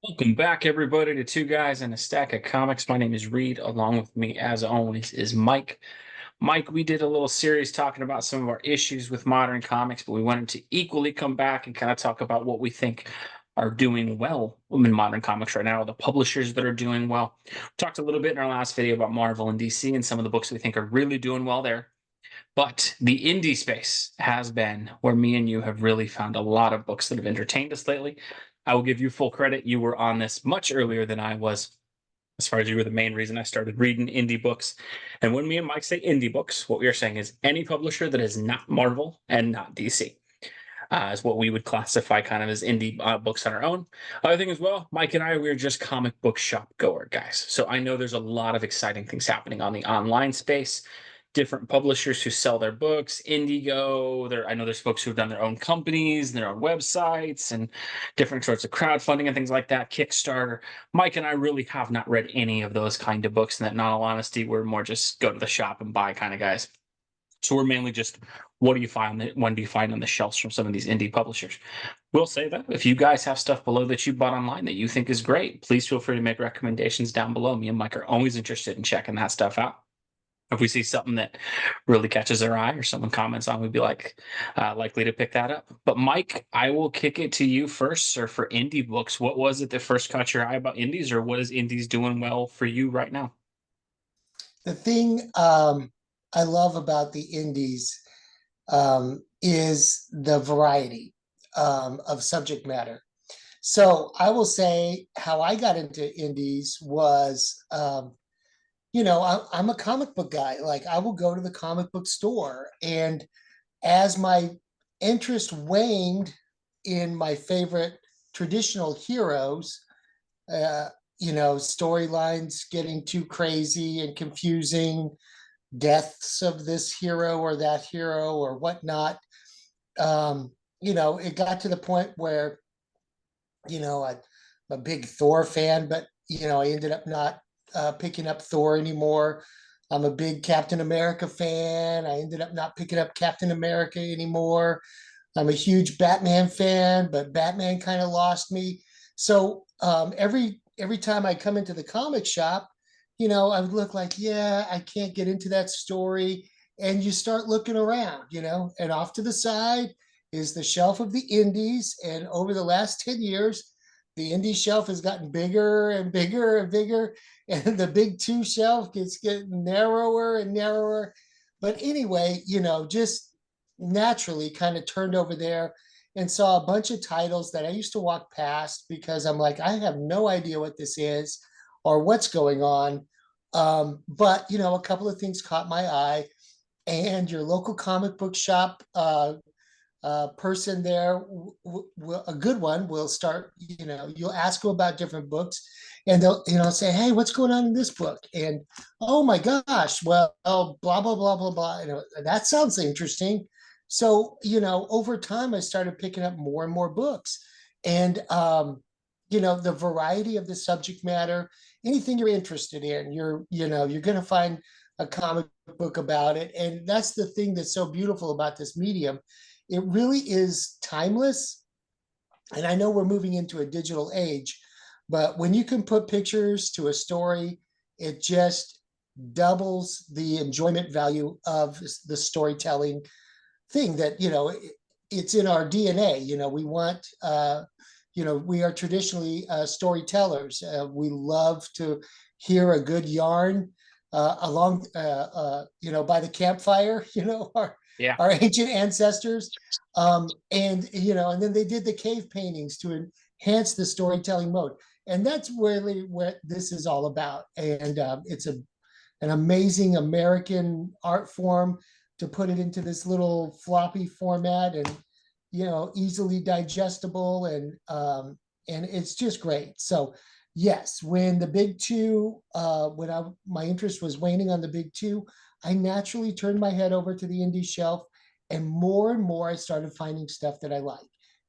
Welcome back, everybody, to Two Guys and a Stack of Comics. My name is Reed. Along with me, as always, is Mike. Mike, we did a little series talking about some of our issues with modern comics, but we wanted to equally come back and kind of talk about what we think are doing well in modern comics right now, the publishers that are doing well. We talked a little bit in our last video about Marvel and DC and some of the books we think are really doing well there. But the indie space has been where me and you have really found a lot of books that have entertained us lately. I will give you full credit. You were on this much earlier than I was, as far as you were the main reason I started reading indie books. And when me and Mike say indie books, what we are saying is any publisher that is not Marvel and not DC. Is what we would classify kind of as indie books on our own. Other thing as well, Mike and I, we're just comic book shop goer guys. So I know there's a lot of exciting things happening on the online space, different publishers who sell their books, Indigo. I know there's folks who have done their own companies, their own websites, and different sorts of crowdfunding and things like that, Kickstarter. Mike and I really have not read any of those kind of books, and that, in all honesty, we're more just go to the shop and buy kind of guys. So we're mainly just what do you find when do you find on the shelves from some of these indie publishers? We'll say that if you guys have stuff below that you bought online that you think is great, please feel free to make recommendations down below. Me and Mike are always interested in checking that stuff out. If we see something that really catches our eye or someone comments on, we'd be likely to pick that up. But Mike, I will kick it to you first, sir, for indie books. What was it that first caught your eye about indies, or what is indies doing well for you right now? The thing I love about the indies is the variety of subject matter. So I will say how I got into indies was, I'm a comic book guy. Like I will go to the comic book store, and as my interest waned in my favorite traditional heroes, uh, storylines getting too crazy and confusing, deaths of this hero or that hero or whatnot. It got to the point where, I'm a big Thor fan, but, I ended up not picking up Thor anymore. I'm a big Captain America fan. I ended up not picking up Captain America anymore. I'm a huge Batman fan, but Batman kind of lost me. So every time I come into the comic shop, I would look like, yeah, I can't get into that story. And you start looking around, and off to the side is the shelf of the indies. And over the last 10 years, the indie shelf has gotten bigger and bigger and bigger. And the big two shelf gets getting narrower and narrower. But anyway, just naturally kind of turned over there and saw a bunch of titles that I used to walk past because I'm like, I have no idea what this is or what's going on. But a couple of things caught my eye, and your local comic book shop person there, a good one, will start. You'll ask them about different books, and they'll say, "Hey, what's going on in this book?" And oh my gosh, well, blah blah blah blah blah. That sounds interesting. So over time, I started picking up more and more books, and the variety of the subject matter, anything you're interested in, you're going to find a comic book about it. And that's the thing that's so beautiful about this medium. It really is timeless. And I know we're moving into a digital age, but when you can put pictures to a story, it just doubles the enjoyment value of the storytelling thing that, it's in our DNA. We want, we are traditionally storytellers. We love to hear a good yarn by the campfire, Yeah. our ancient ancestors. And then they did the cave paintings to enhance the storytelling mode. And that's really what this is all about. And it's an amazing American art form to put it into this little floppy format, and easily digestible, and it's just great. So yes, when the big two, my interest was waning on the big two, I naturally turned my head over to the indie shelf, and more I started finding stuff that I like.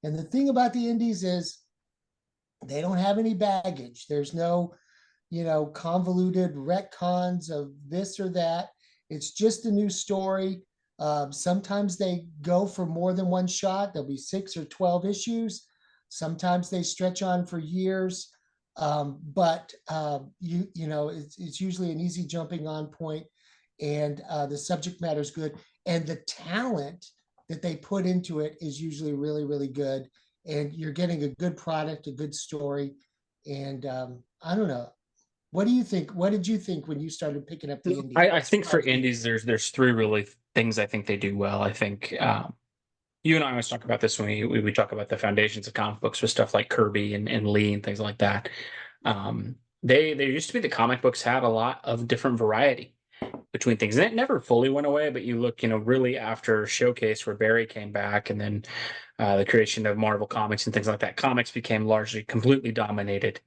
And the thing about the indies is they don't have any baggage. There's no convoluted retcons of this or that. It's just a new story. Sometimes they go for more than one shot. There'll be 6 or 12 issues. Sometimes they stretch on for years. But it's usually an easy jumping on point, and the subject matter is good, and the talent that they put into it is usually really, really good, and you're getting a good product, a good story, and I don't know. What do you think? What did you think when you started picking up the indie? I What think for surprised you? indies, there's three really things I think they do well. I think you and I always talk about this when we talk about the foundations of comic books with stuff like Kirby and Lee and things like that. They used to be the comic books had a lot of different variety between things, and it never fully went away. But you look, really after Showcase where Barry came back, and then the creation of Marvel Comics and things like that, comics became largely completely dominated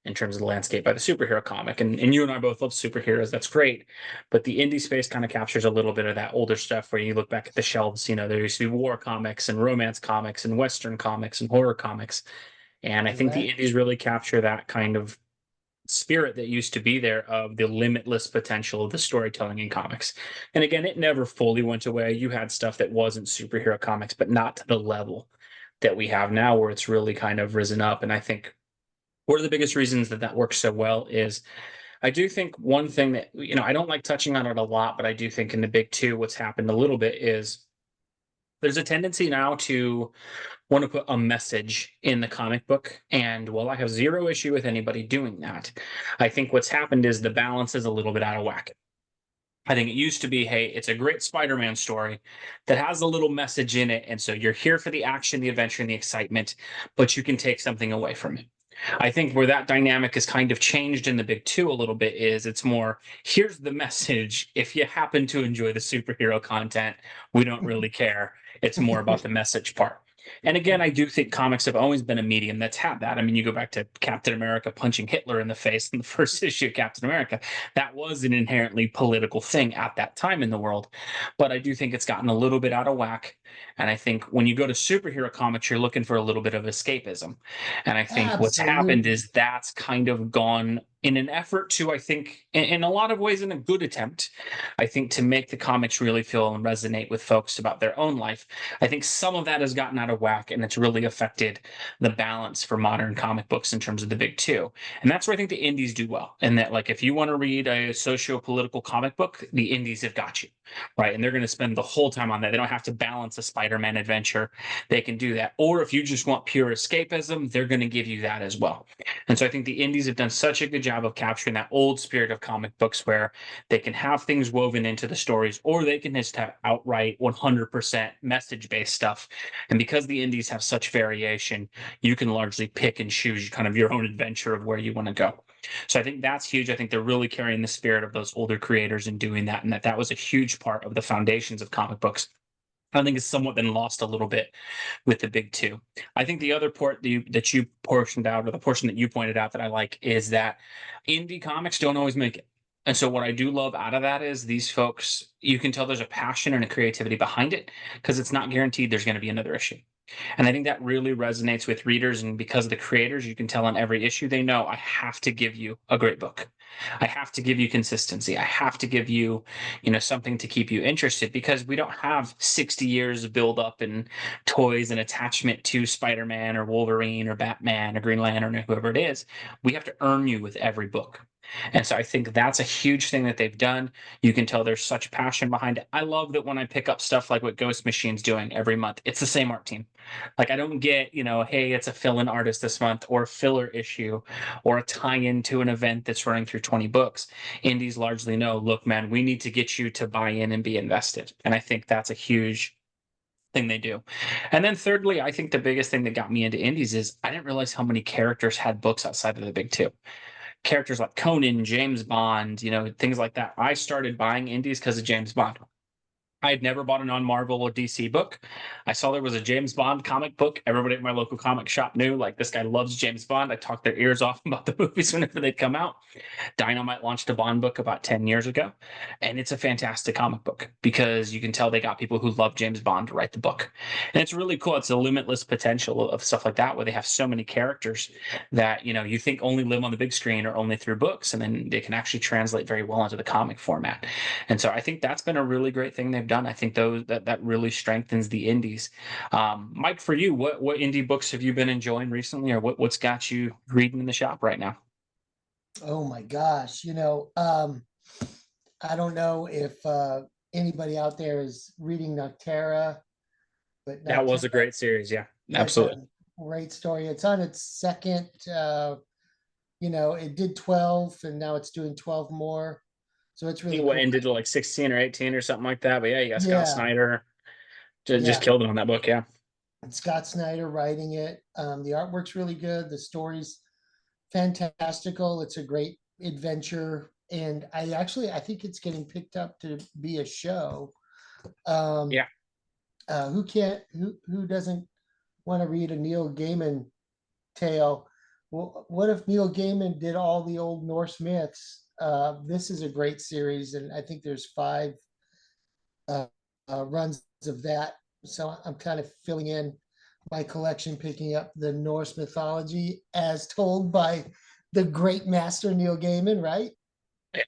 in terms of the landscape by the superhero comic. And you and I both love superheroes. That's great. But the indie space kind of captures a little bit of that older stuff where you look back at the shelves, there used to be war comics and romance comics and Western comics and horror comics. And I You're think the right. indies really capture that kind of spirit that used to be there of the limitless potential of the storytelling in comics. And again, it never fully went away. You had stuff that wasn't superhero comics, but not to the level that we have now where it's really kind of risen up. And I think one of the biggest reasons that that works so well is I do think one thing that, I don't like touching on it a lot, but I do think in the big two, what's happened a little bit is there's a tendency now to want to put a message in the comic book. And while I have zero issue with anybody doing that, I think what's happened is the balance is a little bit out of whack. I think it used to be, hey, it's a great Spider-Man story that has a little message in it. And so you're here for the action, the adventure, and the excitement, but you can take something away from it. I think where that dynamic is kind of changed in the big two a little bit is it's more, here's the message. If you happen to enjoy the superhero content, we don't really care. It's more about the message part. And again, I do think comics have always been a medium that's had that. I mean, you go back to Captain America punching Hitler in the face in the first issue of Captain America. That was an inherently political thing at that time in the world. But I do think it's gotten a little bit out of whack. And I think when you go to superhero comics, you're looking for a little bit of escapism. And I think what's happened Absolutely. is that's kind of gone in an effort to, I think, in a lot of ways, in a good attempt, I think, to make the comics really feel and resonate with folks about their own life. I think some of that has gotten out of whack and it's really affected the balance for modern comic books in terms of the big two. And that's where I think the indies do well. And that, like, if you want to read a socio-political comic book, the indies have got you, right? And they're going to spend the whole time on that. They don't have to balance a Spider-Man adventure. They can do that. Or if you just want pure escapism, they're going to give you that as well. And so I think the indies have done such a good job of capturing that old spirit of comic books where they can have things woven into the stories, or they can just have outright 100% message based stuff. And because the indies have such variation, you can largely pick and choose kind of your own adventure of where you want to go. So I think that's huge. I think they're really carrying the spirit of those older creators and doing that, and that was a huge part of the foundations of comic books. I think it's somewhat been lost a little bit with the big two. I think the other port that you portioned out, or the portion that you pointed out that I like, is that indie comics don't always make it. And so what I do love out of that is these folks, you can tell there's a passion and a creativity behind it because it's not guaranteed there's going to be another issue. And I think that really resonates with readers. And because of the creators, you can tell on every issue, they know I have to give you a great book. I have to give you consistency. I have to give you, something to keep you interested because we don't have 60 years of build up and toys and attachment to Spider-Man or Wolverine or Batman or Green Lantern or whoever it is. We have to earn you with every book. And so I think that's a huge thing that they've done. You can tell there's such passion behind it. I love that when I pick up stuff like what Ghost Machine's doing every month, it's the same art team. Like I don't get, hey, it's a fill-in artist this month or a filler issue or a tie-in to an event that's running through 20 books. Indies largely know, look, man, we need to get you to buy in and be invested. And I think that's a huge thing they do. And then thirdly, I think the biggest thing that got me into indies is I didn't realize how many characters had books outside of the big two. Characters like Conan, James Bond, things like that. I started buying indies because of James Bond. I had never bought a non-Marvel or DC book. I saw there was a James Bond comic book. Everybody at my local comic shop knew, like, this guy loves James Bond. I talked their ears off about the movies whenever they'd come out. Dynamite launched a Bond book about 10 years ago, and it's a fantastic comic book because you can tell they got people who love James Bond to write the book. And it's really cool. It's a limitless potential of stuff like that where they have so many characters that, you think only live on the big screen or only through books, and then they can actually translate very well into the comic format. And so I think that's been a really great thing they've done. I think those that really strengthens the indies. Mike, for you, what indie books have you been enjoying recently, or what's got you reading in the shop right now? Oh my gosh, I don't know if anybody out there is reading Noctera, but That was Noctera, a great series. Yeah, it's a absolutely. great story. It's on its second, it did 12 and now it's doing 12 more. So it's I think really what cool. ended to like 16 or 18 or something like that. But yeah, you got Scott Yeah, Snyder just yeah. killed it on that book. Yeah, And Scott Snyder writing it. The artwork's really good. The story's fantastical. It's a great adventure. And I think it's getting picked up to be a show. Um, yeah, who doesn't want to read a Neil Gaiman tale? Well, what if Neil Gaiman did all the old Norse myths? This is a great series, and I think there's five uh, runs of that. So I'm kind of filling in my collection, picking up the Norse mythology as told by the great master Neil Gaiman, right? yeah.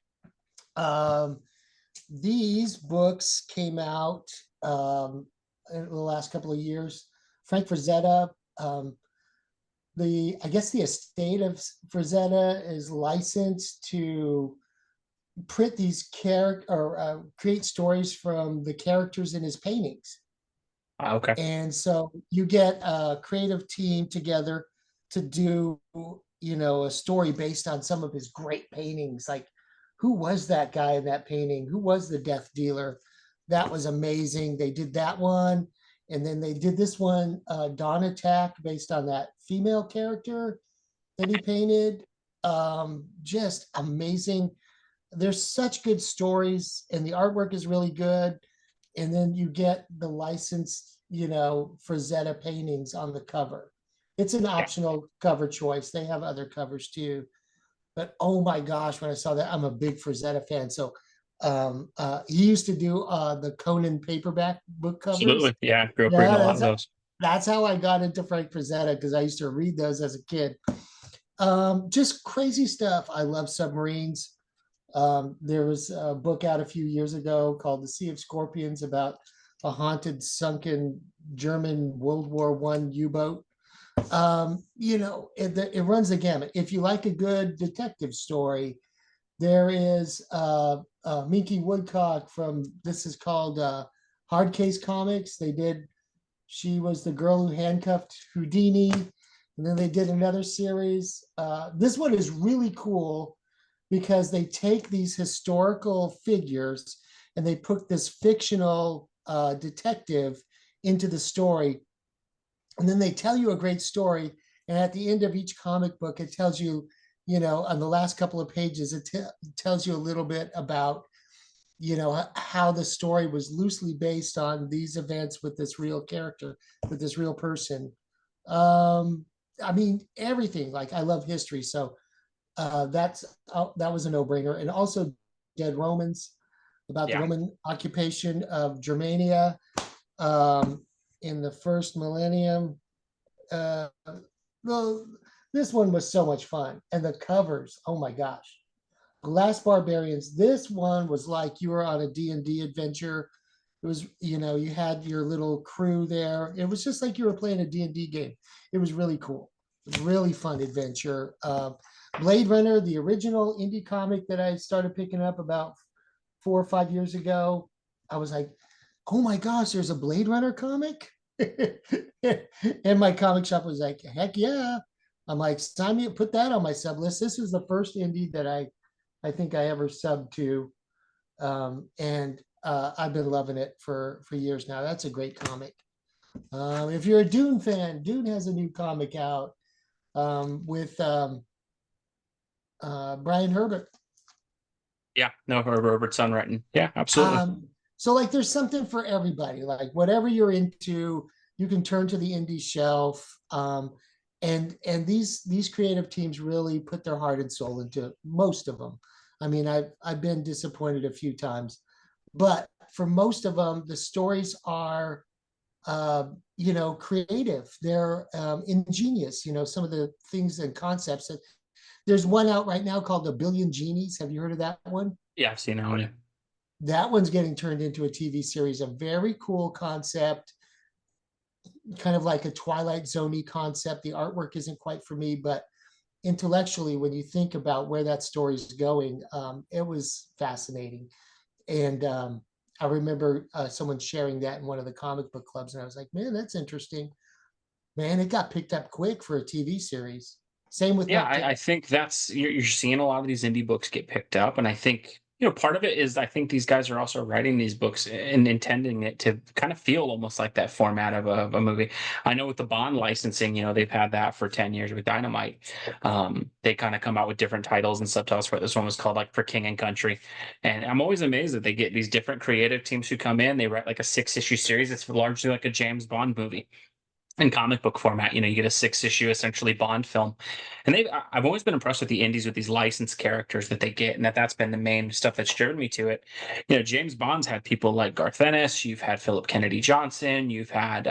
Um, these books came out in the last couple of years. Frank Frazetta, I guess the estate of Frazetta is licensed to print these character or create stories from the characters in his paintings. Okay. And so you get a creative team together to do, a story based on some of his great paintings. Like, who was that guy in that painting? Who was the death dealer? That was amazing. They did that one. And then they did this one, Dawn Attack, based on that female character that he painted. Just amazing. There's such good stories, and the artwork is really good. And then you get the licensed, Frazetta paintings on the cover. It's an Yeah, optional cover choice. They have other covers too. But oh my gosh, when I saw that, I'm a big Frazetta fan. So he used to do the Conan paperback book covers. absolutely. Yeah, grew up reading Yeah, a lot of those. that's how I got into Frank Frazetta because I used to read those as a kid. Just crazy stuff. I love submarines. There was a book out a few years ago called The Sea of Scorpions about a haunted, sunken German World War One U-boat. It runs the gamut. If you like a good detective story, there is Minky Woodcock from this is called Hard Case Comics. She was the girl who handcuffed Houdini, and then they did another series. This one is really cool because they take these historical figures and they put this fictional detective into the story. And then they tell you a great story. And at the end of each comic book, it tells you, on the last couple of pages, it tells you a little bit about, how the story was loosely based on these events with this real character, with this real person. Um, I mean, everything. Like, I love history. So that was a no-brainer. And also Dead Romans, about the Yeah, Roman occupation of Germania in the first millennium. Uh, well, this one was so much fun, and the covers, oh my gosh. Last Barbarians, this one was like you were on a D&D adventure. It was, you had your little crew there. It was just like you were playing a D&D game. It was really cool. Really fun adventure. Blade Runner, the original indie comic that I started picking up about 4 or 5 years ago. I was like, oh my gosh, there's a Blade Runner comic. And my comic shop was like, heck yeah. I'm like, sign me, put that on my sub list. This is the first indie that I think I ever subbed to. And I've been loving it for years now. That's a great comic. If you're a Dune fan, Dune has a new comic out with Brian Herbert. yeah. No, Robert's writing. Yeah, absolutely. So like there's something for everybody. Like whatever you're into, you can turn to the indie shelf. And these creative teams really put their heart and soul into most of them. I mean, I've been disappointed a few times, but for most of them, the stories are creative. They're ingenious. Some of the things and concepts that there's one out right now called The Billion Genies. Have you heard of that one? Yeah, I've seen that one. Yeah. That one's getting turned into a TV series, a very cool concept, kind of like a Twilight Zone concept. The artwork isn't quite for me, but intellectually, when you think about where that story is going, it was fascinating. And I remember someone sharing that in one of the comic book clubs, and I was like, man, that's interesting. Man, it got picked up quick for a TV series. Same with Yeah, Night King. I think that's you're seeing a lot of these indie books get picked up, and I think part of it is I think these guys are also writing these books and intending it to kind of feel almost like that format of a movie. I know with the Bond licensing, they've had that for 10 years with Dynamite. They kind of come out with different titles and subtitles for it. This one was called like For King and Country, and I'm always amazed that they get these different creative teams who come in. They write like a 6-issue series. It's largely like a James Bond movie in comic book format. You get a 6-issue essentially Bond film, and I've always been impressed with the indies with these licensed characters that they get, and that's been the main stuff that's driven me to it. James Bond's had people like Garth Ennis, you've had Philip Kennedy Johnson, you've had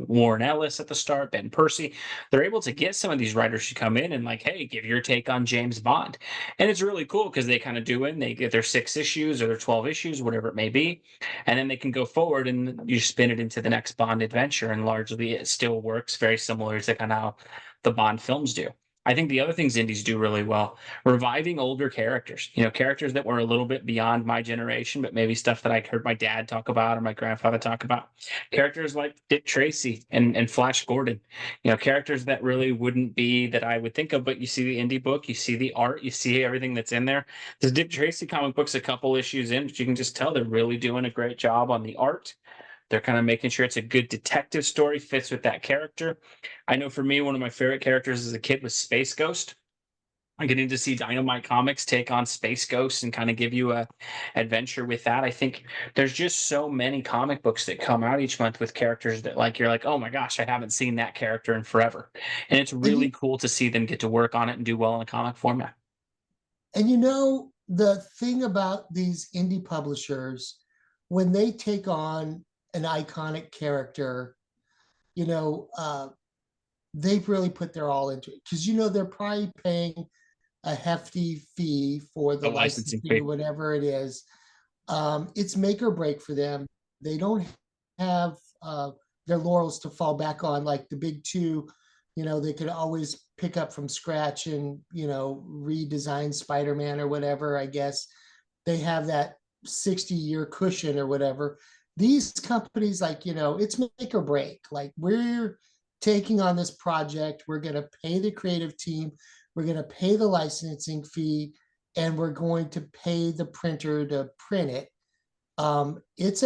Warren Ellis at the start, Ben Percy. They're able to get some of these writers to come in and like, hey, give your take on James Bond, and it's really cool because they kind of do it. And they get their 6 issues or their 12 issues, whatever it may be, and then they can go forward and you spin it into the next Bond adventure, and largely it still works very similar to kind of how the Bond films do. I think the other things indies do really well, reviving older characters, characters that were a little bit beyond my generation, but maybe stuff that I heard my dad talk about or my grandfather talk about. Characters like Dick Tracy and Flash Gordon, characters that really wouldn't be that I would think of, but you see the indie book, you see the art, you see everything that's in there. This Dick Tracy comic book's a couple issues in, but you can just tell they're really doing a great job on the art. They're kind of making sure it's a good detective story, fits with that character. I know for me, one of my favorite characters as a kid was Space Ghost. I'm getting to see Dynamite Comics take on Space Ghost and kind of give you a adventure with that. I think there's just so many comic books that come out each month with characters that like you're like, oh my gosh, I haven't seen that character in forever. And it's And really cool to see them get to work on it and do well in a comic format. the thing about these indie publishers, when they take on an iconic character, you know, uh, they've really put their all into it because they're probably paying a hefty fee for the The licensing licensing or fee. whatever it is. It's make or break for them. They don't have their laurels to fall back on like the big two. They could always pick up from scratch and redesign Spider-Man or whatever. I guess they have that 60-year cushion or whatever. These companies, like, it's make or break. Like, we're taking on this project, we're going to pay the creative team, we're going to pay the licensing fee, and we're going to pay the printer to print it. It's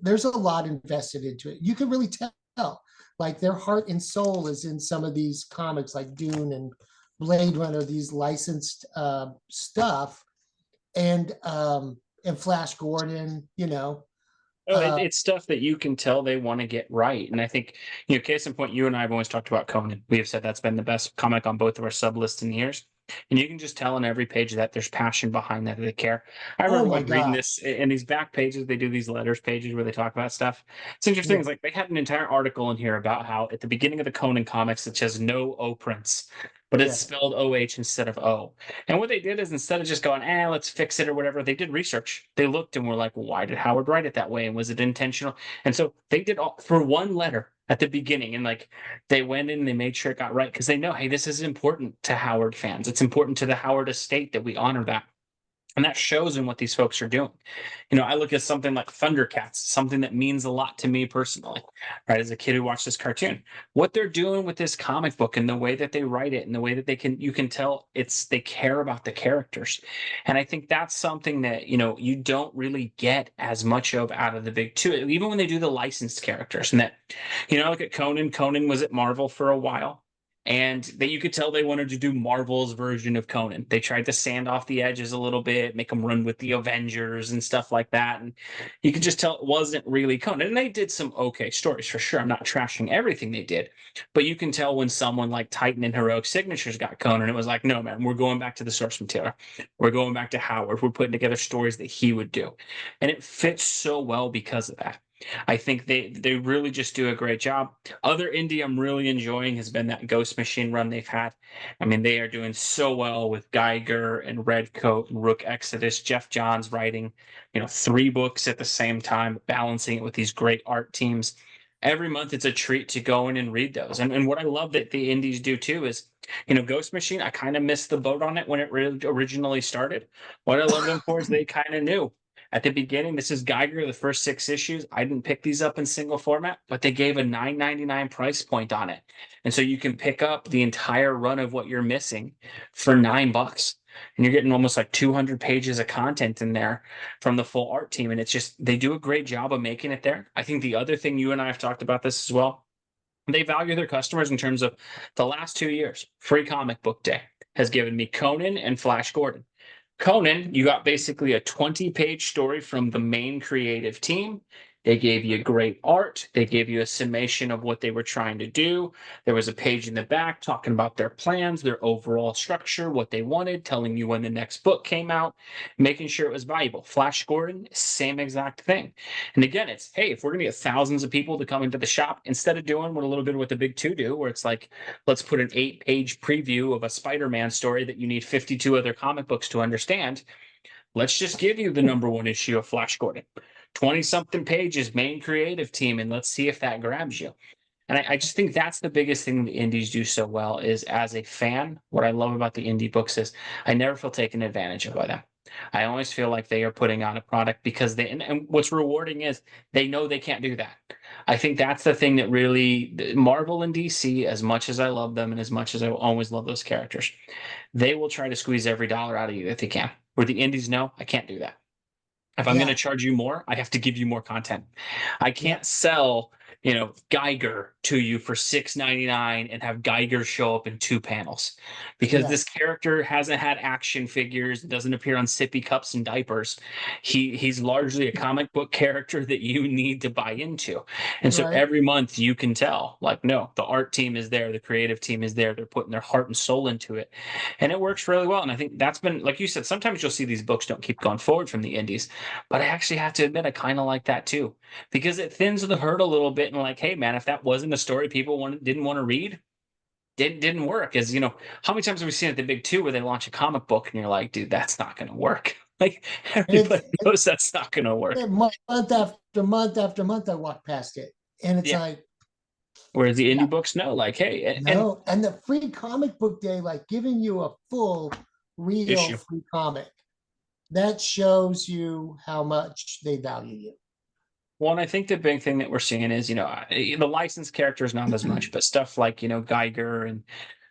there's a lot invested into it. You can really tell, like, their heart and soul is in some of these comics, like Dune and Blade Runner, these licensed stuff, and Flash Gordon. Oh, Uh, it's stuff that you can tell they want to get right. And I think, case in point, you and I have always talked about Conan. We have said that's been the best comic on both of our sub lists in years. And you can just tell in every page that there's passion behind that, they care. I oh remember my like reading God, this in these back pages, they do these letters pages where they talk about stuff. It's interesting. yeah, It's like they had an entire article in here about how at the beginning of the Conan comics, it says no O prints, but it's yeah. spelled OH instead of O. And what they did is instead of just going, let's fix it or whatever, they did research. They looked and were like, well, why did Howard write it that way? And was it intentional? And so they did all for one letter at the beginning. And like they went in and they made sure it got right because they know, hey, this is important to Howard fans. It's important to the Howard estate that we honor that. And that shows in what these folks are doing. I look at something like Thundercats, something that means a lot to me personally, right? As a kid who watched this cartoon, what they're doing with this comic book and the way that they write it and the way that you can tell they care about the characters. And I think that's something that, you don't really get as much of out of the big two, even when they do the licensed characters. And that, look at Conan. Conan was at Marvel for a while. And that you could tell they wanted to do Marvel's version of Conan. They tried to sand off the edges a little bit, make him run with the Avengers and stuff like that. And you could just tell it wasn't really Conan. And they did some okay stories for sure. I'm not trashing everything they did, but you can tell when someone like Titan and Heroic Signatures got Conan, it was like, no, man, we're going back to the source material. We're going back to Howard. We're putting together stories that he would do. And it fits so well because of that. I think they really just do a great job. Other indie I'm really enjoying has been that Ghost Machine run they've had. I mean, they are doing so well with Geiger and Redcoat and Rook Exodus, Jeff Johns writing, 3 books at the same time, balancing it with these great art teams. Every month it's a treat to go in and read those. And what I love that the indies do too is, Ghost Machine, I kind of missed the boat on it when it really originally started. What I love them for is they kind of knew at the beginning. This is Geiger, the first 6 issues. I didn't pick these up in single format, but they gave a $9.99 price point on it. And so you can pick up the entire run of what you're missing for $9. And you're getting almost like 200 pages of content in there from the full art team. And it's just, they do a great job of making it there. I think the other thing, you and I have talked about this as well, they value their customers in terms of the last 2 years. Free Comic Book Day has given me Conan and Flash Gordon. Conan, you got basically a 20-page story from the main creative team. They gave you great art. They gave you a summation of what they were trying to do. There was a page in the back talking about their plans, their overall structure, what they wanted, telling you when the next book came out, making sure it was valuable. Flash Gordon, same exact thing. And again, it's, hey, if we're going to get thousands of people to come into the shop, instead of doing what a little bit of what the big two do, where it's like, let's put an 8-page preview of a Spider-Man story that you need 52 other comic books to understand. Let's just give you the #1 issue of Flash Gordon. 20 something pages, main creative team, and let's see if that grabs you. And I just think that's the biggest thing the indies do so well is, as a fan, what I love about the indie books is I never feel taken advantage of by them. I always feel like they are putting out a product because and what's rewarding is they know they can't do that. I think that's the thing that really Marvel and DC, as much as I love them and as much as I always love those characters, they will try to squeeze every dollar out of you that they can. Where the indies know, I can't do that. If I'm going to Yeah, charge you more, I have to give you more content. I yeah, can't sell, Geiger to you for $6.99 and have Geiger show up in 2 panels because this yes, character hasn't had action figures, doesn't appear on sippy cups and diapers. He's largely a comic book character that you need to buy into. And so right. every month you can tell, like, no, the art team is there, the creative team is there, they're putting their heart and soul into it. And it works really well. And I think that's been, like you said, sometimes you'll see these books don't keep going forward from the indies, but I actually have to admit, I kind of like that too, because it thins the herd a little bit. And like, hey, man, if that wasn't a story people didn't want to read, didn't work. As how many times have we seen at the big two where they launch a comic book and you're like, dude, that's not going to work. Like And everybody knows that's not going to work. month after month after month, I walk past it, and it's Yeah. like, Whereas the yeah, indie books know, like, hey, and no. And the free comic book day, like giving you a full, real issue. free comic, that shows you how much they value Well, and I think the big thing that we're seeing is, the licensed characters not as you. much, but stuff like, Geiger and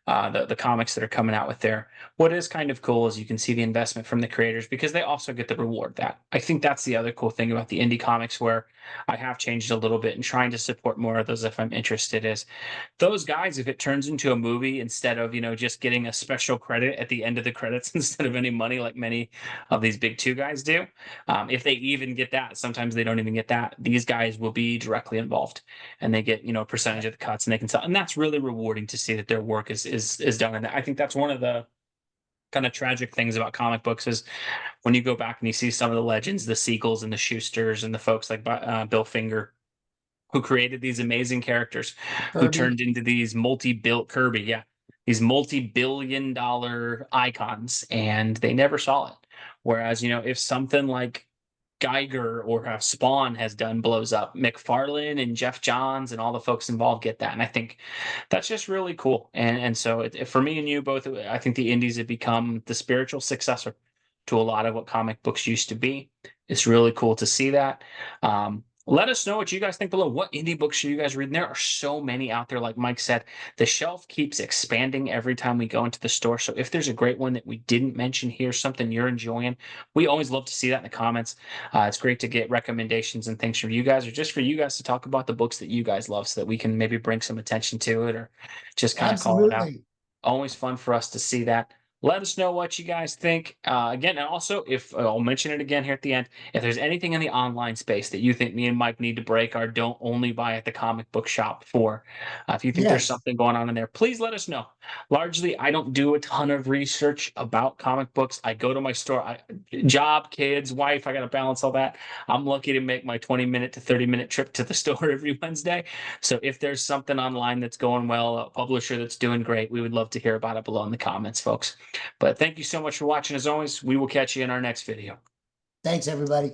the comics that are coming out with there. What is kind of cool is you can see the investment from the creators because they also get the reward that. I think that's the other cool thing about the indie comics where I have changed a little bit and trying to support more of those if I'm interested is those guys, if it turns into a movie instead of, just getting a special credit at the end of the credits instead of any money like many of these big two guys do, if they even get that, sometimes they don't even get that. These guys will be directly involved and they get, a percentage of the cuts and they can sell. And that's really rewarding to see that their work is done. And I think that's one of the kind of tragic things about comic books is when you go back and you see some of the legends, the Siegels and the Schusters and the folks like Bill Finger, who created these amazing characters who Kirby. turned into these multi-built Kirby, yeah, these multi-billion-dollar icons, and they never saw it. Whereas, if something like Geiger or Spawn has done blows up, McFarlane and Jeff Johns and all the folks involved get that, and I think that's just really cool. And so for me and you both, I think the indies have become the spiritual successor to a lot of what comic books used to be. It's really cool to see that. Let us know what you guys think below. What indie books are you guys reading? There are so many out there. Like Mike said, the shelf keeps expanding every time we go into the store. So if there's a great one that we didn't mention here, something you're enjoying, we always love to see that in the comments. It's great to get recommendations and things from you guys, or just for you guys to talk about the books that you guys love so that we can maybe bring some attention to it or just kind of call it out. Absolutely. Always fun for us to see that. Let us know what you guys think. Again, and also, if I'll mention it again here at the end, if there's anything in the online space that you think me and Mike need to break or don't only buy at the comic book shop for, if you think there's Yes. something going on in there, please let us know. Largely, I don't do a ton of research about comic books. I go to my store, job, kids, wife, I got to balance all that. I'm lucky to make my 20-minute to 30-minute trip to the store every Wednesday. So if there's something online that's going well, a publisher that's doing great, we would love to hear about it below in the comments, folks. But thank you so much for watching. As always, we will catch you in our next video. Thanks, everybody.